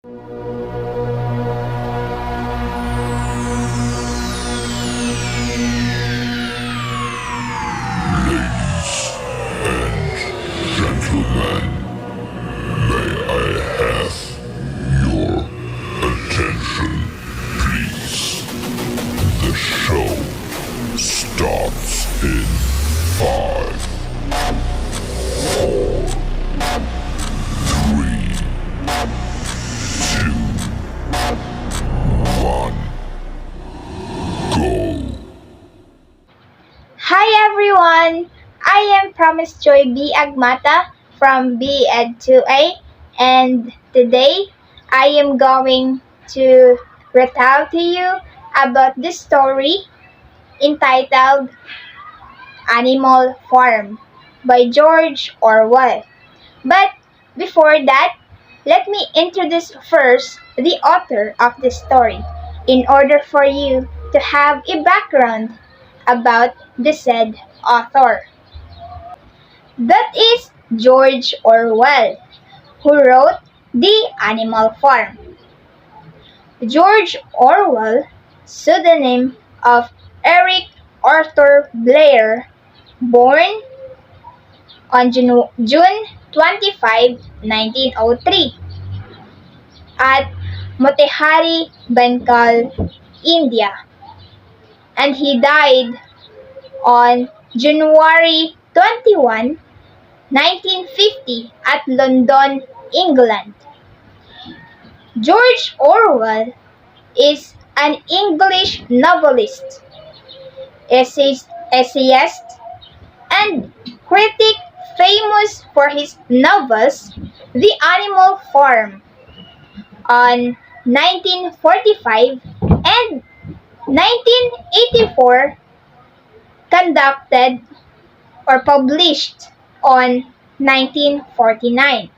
Gentlemen, may I have your attention, please? The show starts in 5, 4, 3, 2, 1, go! Hi everyone! I am Promise Joy B. Agmata from BEd 2A, and today I am going to retell to you about the story entitled Animal Farm by George Orwell. But before that, let me introduce first the author of the story in order for you to have a background about the said author. That is George Orwell, who wrote The Animal Farm. George Orwell, pseudonym of Eric Arthur Blair, born on June 25, 1903, at Motihari, Bengal, India, and he died on January 21, 1950 at London, England. George Orwell is an English novelist, essayist, and critic famous for his novels The Animal Farm on 1945 and 1984, conducted or published on 1949.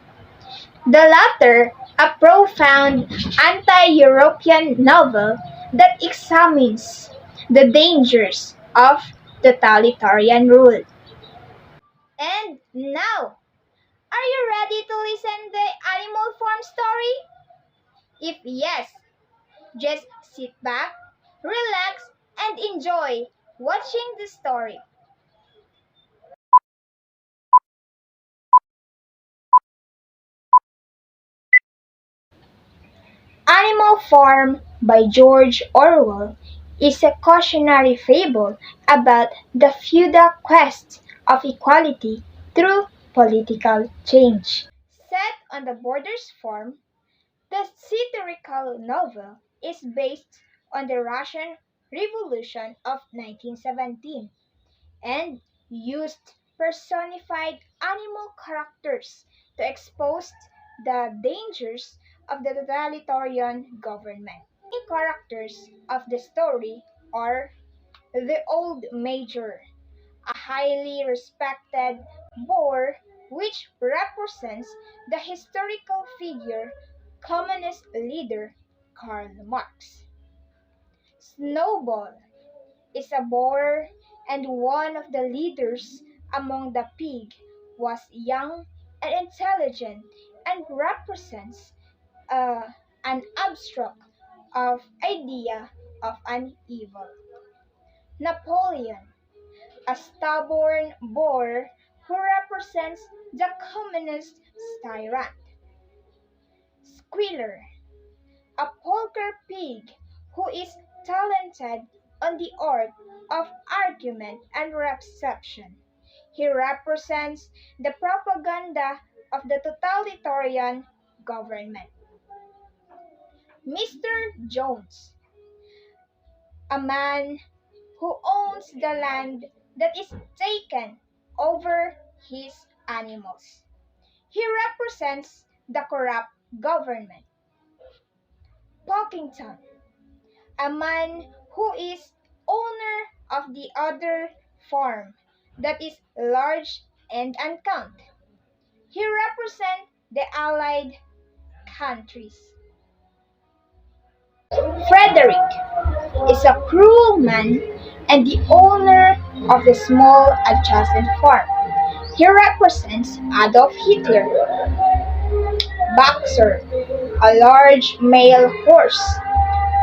The latter, a profound anti-European novel that examines the dangers of totalitarian rule. And now, are you ready to listen the Animal Farm story? If yes, just sit back, relax, and enjoy watching the story. Animal Farm by George Orwell is a cautionary fable about the feudal quest of equality through political change. Set on the Borders farm, the satirical novel is based on the Russian Revolution of 1917 and used personified animal characters to expose the dangers of the totalitarian government. The characters of the story are the Old Major, a highly respected boar which represents the historical figure communist leader Karl Marx. Snowball is a boar, and one of the leaders among the pig was young and intelligent and represents an abstract of idea of an evil. Napoleon, a stubborn boar who represents the communist tyrant. Squealer, a poker pig who is talented on the art of argument and reception. He represents the propaganda of the totalitarian government. Mr. Jones, a man who owns the land that is taken over his animals. He represents the corrupt government. Pilkington, a man who is owner of the other farm that is large and uncount. He represents the Allied countries. Frederick is a cruel man and the owner of the small adjacent farm. He represents Adolf Hitler. Boxer, a large male horse,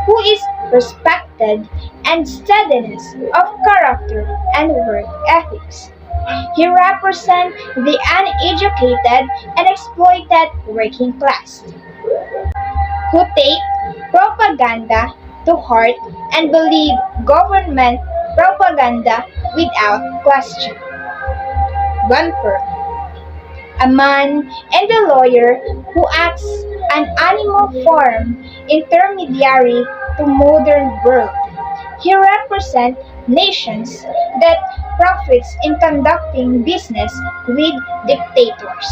who is respected and steadiness of character and work ethics. He represents the uneducated and exploited working class, who take propaganda to heart and believe government propaganda without question. One pearl, a man and a lawyer who acts an animal farm intermediary to modern world. He represents nations that profits in conducting business with dictators.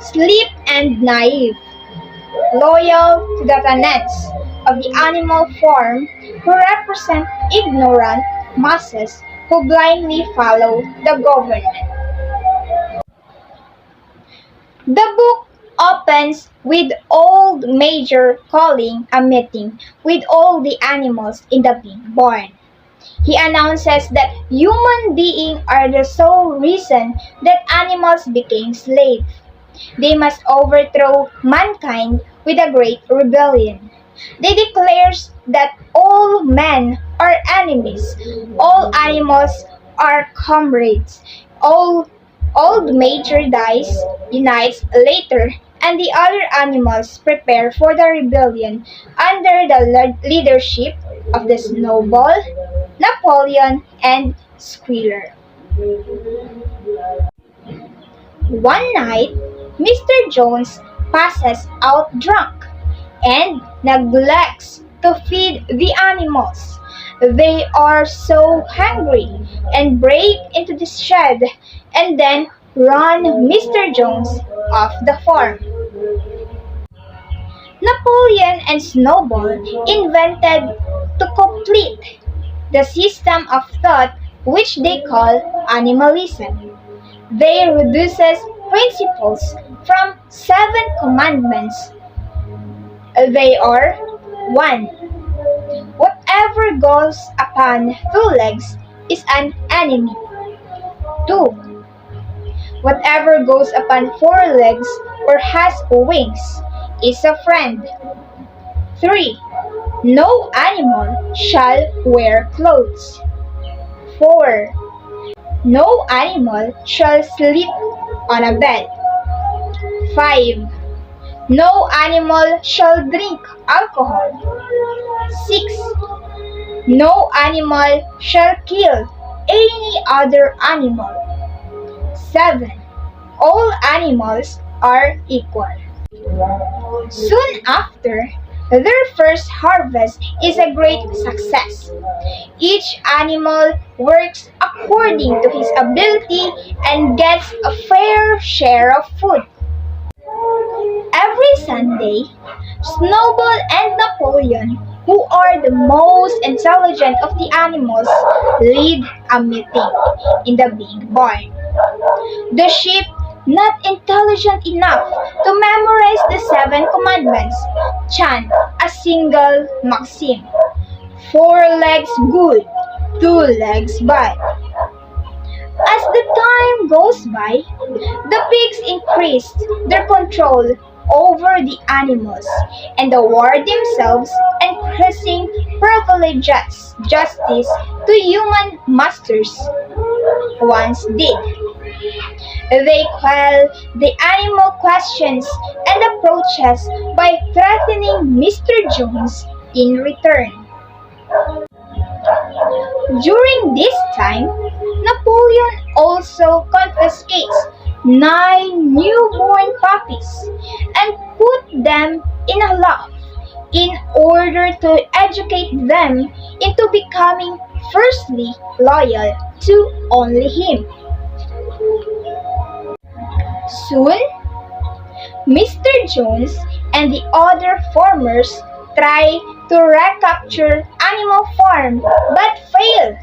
Sleep and naive, loyal to the tenets of the animal farm who represent ignorant masses who blindly follow the government. The book opens with Old Major calling a meeting with all the animals in the big barn. He announces that human beings are the sole reason that animals became slaves. They must overthrow mankind with a great rebellion. They declares that all men are enemies, all animals are comrades. All Old Major dies, unites later, and the other animals prepare for the rebellion under the leadership of the Snowball, Napoleon, and Squealer. One night, Mr. Jones passes out drunk and neglects to feed the animals. They are so hungry and break into the shed and then run Mr. Jones off the farm. Napoleon and Snowball invented to complete the system of thought which they call animalism. They reduces principles from 7 commandments. They are 1. Whatever goes upon 2 legs is an enemy. 2. Whatever goes upon 4 legs or has wings is a friend. 3. No animal shall wear clothes. 4. No animal shall sleep on a bed. 5. No animal shall drink alcohol. 6. No animal shall kill any other animal. 7. All animals are equal. Soon after, their first harvest is a great success. Each animal works according to his ability and gets a fair share of food. Every Sunday, Snowball and Napoleon, who are the most intelligent of the animals, lead a meeting in the big barn. The sheep, not intelligent enough to memorize the 7 commandments, chant a single maxim: 4 legs good, 2 legs bad. As the time goes by, the pigs increased their control over the animals and award themselves increasing privileges justice to human masters once did. They quell the animal questions and approaches by threatening Mr. Jones in return. During this time, Napoleon also confiscates 9 newborn puppies and put them in a loft in order to educate them into becoming firstly loyal to only him. Soon, Mr. Jones and the other farmers try to recapture Animal Farm but fail.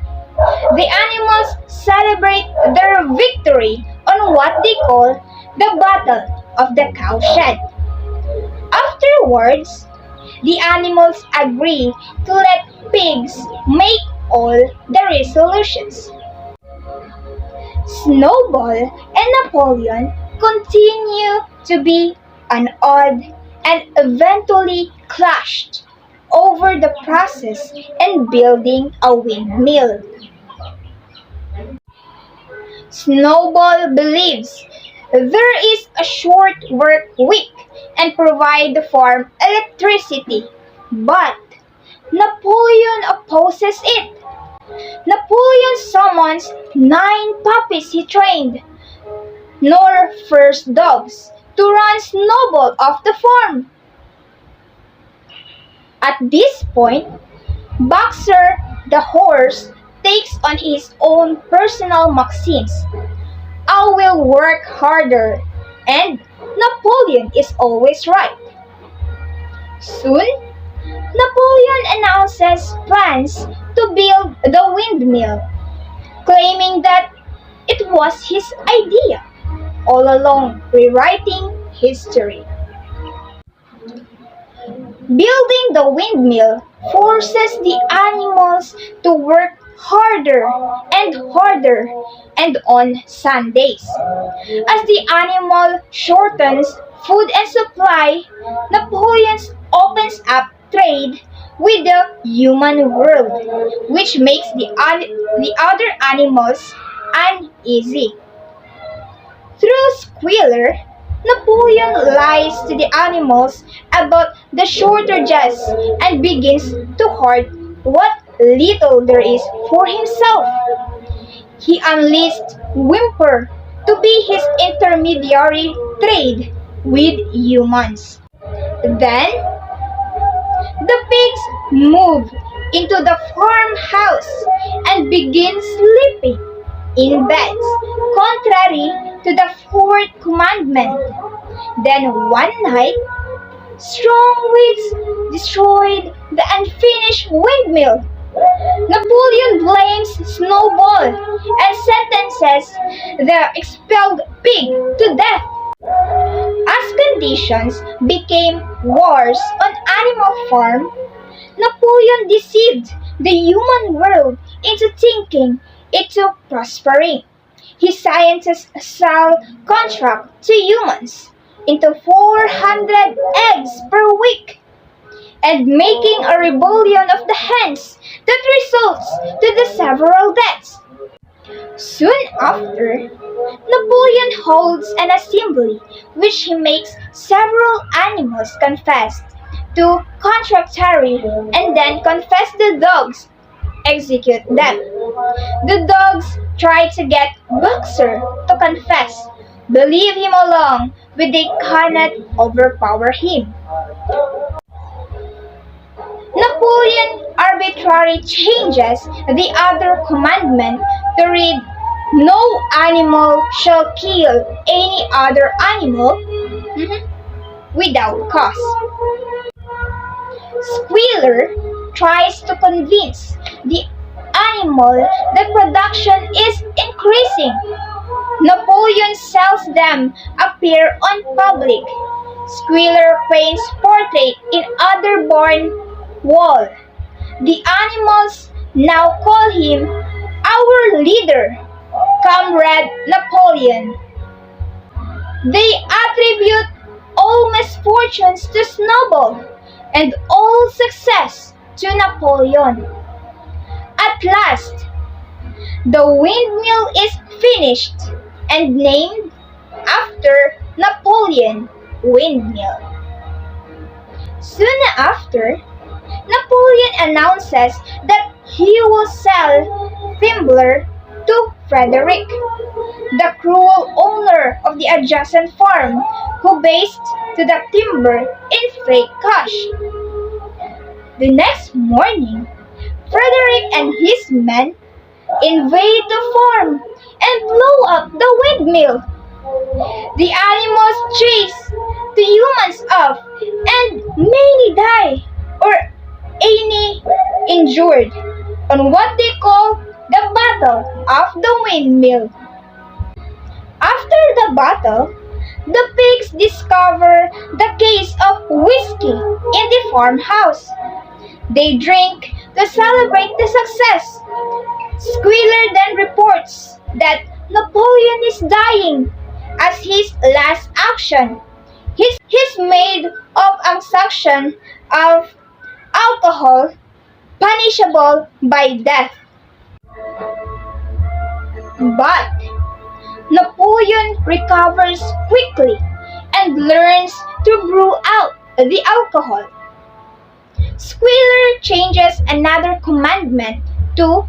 The animals celebrate their victory on what they call the Battle of the Cowshed. Afterwards, the animals agree to let pigs make all the resolutions. Snowball and Napoleon continue to be an odd and eventually clashed over the process and building a windmill. Snowball believes there is a short work week and provide the farm electricity, but Napoleon opposes it. Napoleon summons 9 puppies he trained, nor first dogs, to run Snowball off the farm. At this point, Boxer, the horse, takes on his own personal maxims. I will work harder, and Napoleon is always right. Soon, Napoleon announces plans to build the windmill, claiming that it was his idea, all along rewriting history. Building the windmill forces the animals to work harder and on Sundays. As the animal shortens food and supply, Napoleon opens up trade with the human world, which makes the other animals uneasy. Through Squealer, Napoleon lies to the animals about the shortages and begins to hoard what little there is for himself. He enlists Whimper to be his intermediary trade with humans. Then, the pigs move into the farmhouse and begin sleeping in beds, contrary to the fourth commandment. Then one night, strong winds destroyed the unfinished windmill. Napoleon blames Snowball and sentences the expelled pig to death. As conditions became worse on Animal Farm, Napoleon deceived the human world into thinking into prospering. His scientists sell contract to humans into 400 eggs per week and making a rebellion of the hens that results to the several deaths. Soon after, Napoleon holds an assembly which he makes several animals confess to contractary and then confess the dogs execute them. The dogs try to get Boxer to confess, believe him along, but they cannot overpower him. Napoleon arbitrarily changes the other commandment to read, "No animal shall kill any other animal without cause." Squealer tries to convince the animal that production is increasing. Napoleon sells them appear on public. Squealer paints portrait in other barn wall. The animals now call him our leader, Comrade Napoleon. They attribute all misfortunes to Snowball and all success to Napoleon. At last, the windmill is finished and named after Napoleon Windmill. Soon after, Napoleon announces that he will sell Thimbler to Frederick, the cruel owner of the adjacent farm, who based to the timber in fake cash. The next morning, Frederick and his men invade the farm and blow up the windmill. The animals chase the humans off and many die or any injured on what they call the Battle of the Windmill. After the battle, the pigs discover the case of whiskey in the farmhouse. They drink to celebrate the success. Squealer then reports that Napoleon is dying. As his last action, He's made of a section of alcohol punishable by death. But Napoleon recovers quickly and learns to brew out the alcohol. Squealer changes another commandment to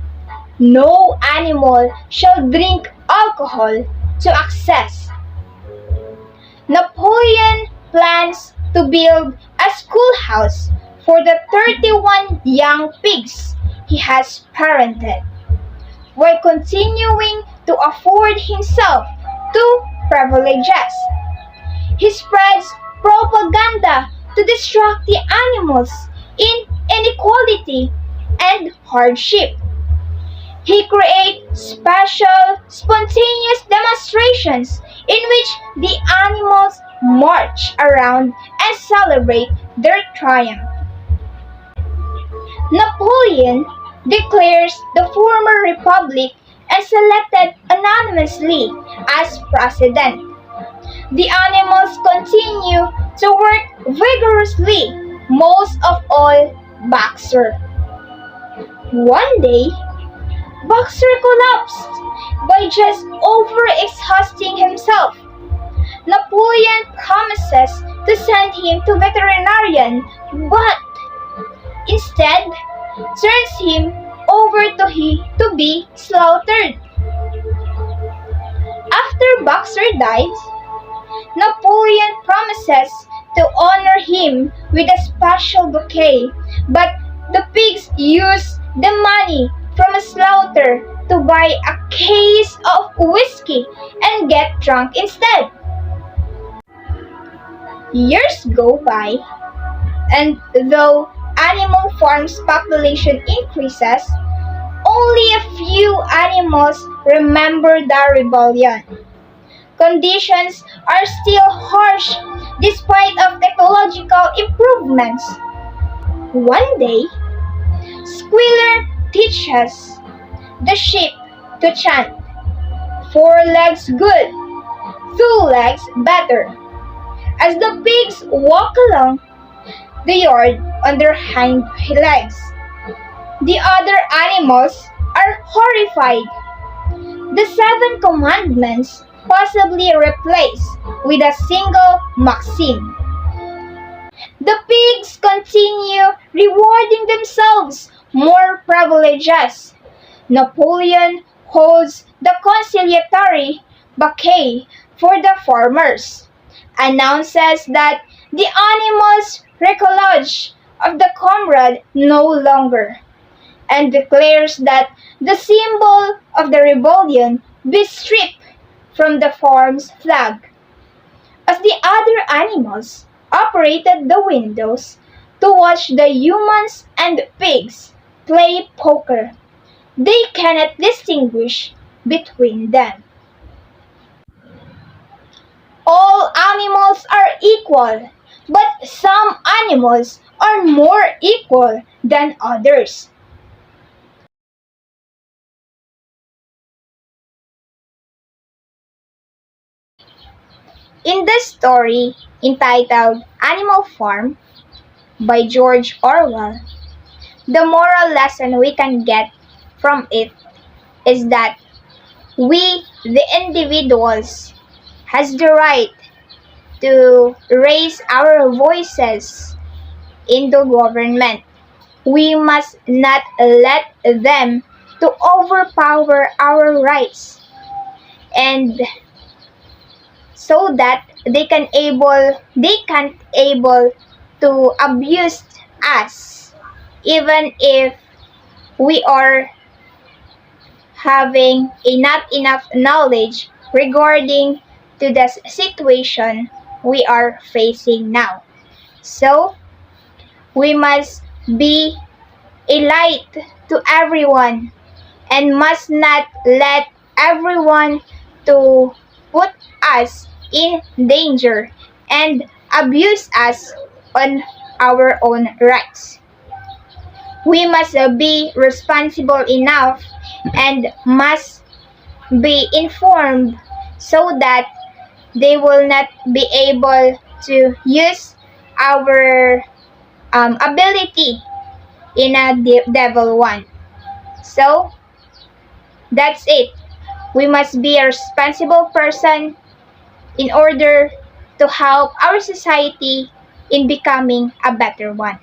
no animal shall drink alcohol to excess. Napoleon plans to build a schoolhouse for the 31 young pigs he has parented, while continuing to afford himself two privileges. He spreads propaganda to distract the animals in inequality and hardship. He creates special, spontaneous demonstrations in which the animals march around and celebrate their triumph. Napoleon declares the former republic and selected anonymously as president. The animals continue to work vigorously, most of all Boxer. One day, Boxer collapsed by just overexhausting himself. Napoleon promises to send him to veterinarian, but instead turns him over to be slaughtered. After Boxer dies, Napoleon promises to honor him with a special bouquet, but the pigs use the money from a slaughter to buy a case of whiskey and get drunk instead. Years go by, and though animal farms' population increases, only a few animals remember the rebellion. Conditions are still harsh despite of technological improvements. One day, Squealer teaches the sheep to chant, 4 legs good, 2 legs better, as the pigs walk along the yard on their hind legs. The other animals are horrified. The 7 commandments possibly replaced with a single maxim. The pigs continue rewarding themselves more privileges. Napoleon holds the conciliatory bouquet for the farmers, announces that the animals recollege of the comrade no longer, and declares that the symbol of the rebellion be stripped from the farm's flag. As the other animals operated the windows to watch the humans and pigs play poker, they cannot distinguish between them. All animals are equal, but some animals are more equal than others. In the story entitled Animal Farm by George Orwell, the moral lesson we can get from it is that we, the individuals, has the right to raise our voices in the government. We must not let them to overpower our rights, and so that they can't able to abuse us, even if we are having not enough knowledge regarding to the situation we are facing now. So we must be a light to everyone and must not let everyone to put us in danger and abuse us on our own rights. We must be responsible enough and must be informed so that they will not be able to use our ability in a devil one. So that's it. We must be a responsible person in order to help our society in becoming a better one.